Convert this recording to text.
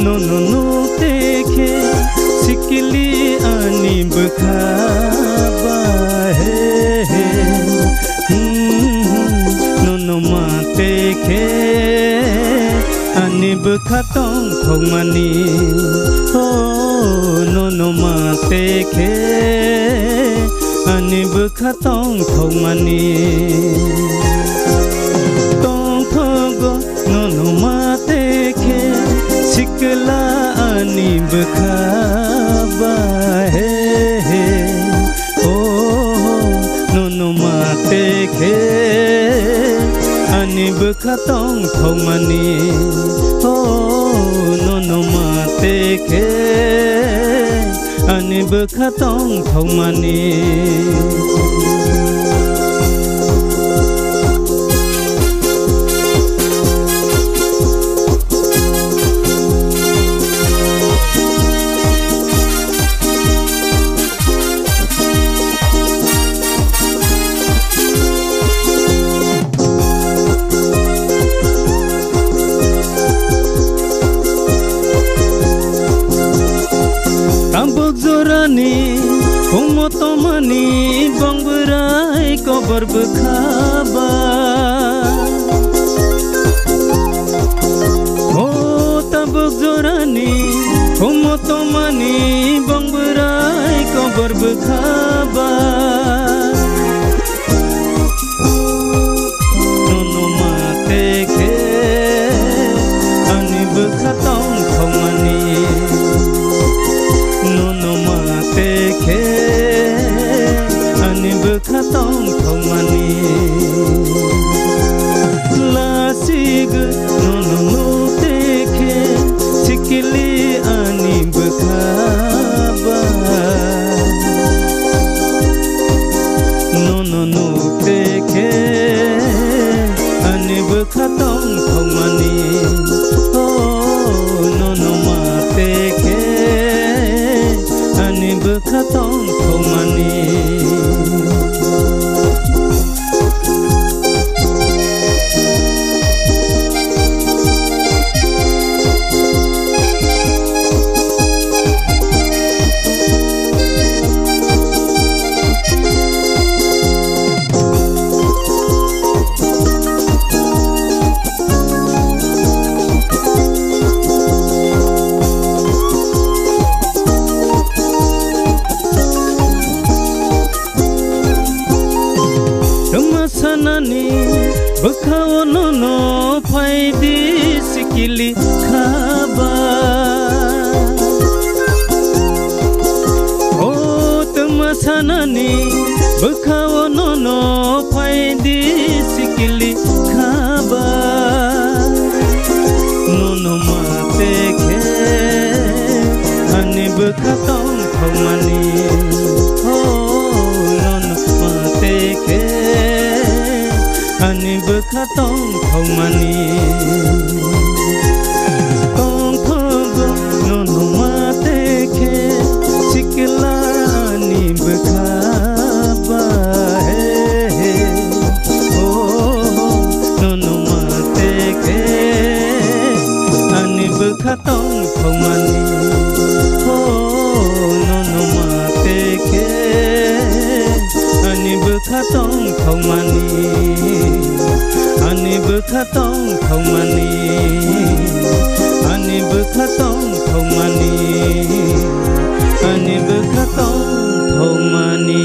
nono teke sikili ani bekhaba he nono ma teke ani bekhatong thongmani oh nono ma teke ani bekhatong thongmani nono mate ke sikla ani bekhaba he oh nono mate ke ani bekhatong thongmani oh nono mate ke ani bekhatong thongmani Tambok zorani kumotomani bangberai kobar bekhaba oh tambok zorani kumotomani bangberai kobar bekhaba nono mate ke ani bekhatong thongmani nono mate ke ani bekhatong thongmani lasig nono teke sikili ani bekhaba nono teke ani bekhatong thongmani oh nono mate ke ani bekhatong thongmani sanani bekhao nono phaidi sikili khaba oh tama sanani bekhao nono phaidi sikili khaba nono mate ke ani bekhatong thongmani ani bekhatong thongmani tong thogo nono mate ke sikla ani bekhaba he oh nono mate ke ani bekhatong thongmani oh nono mate ke ani bekhatong thongmani ani bekhatong thongmani ani bekhatong thongmani ani bekhatong thongmani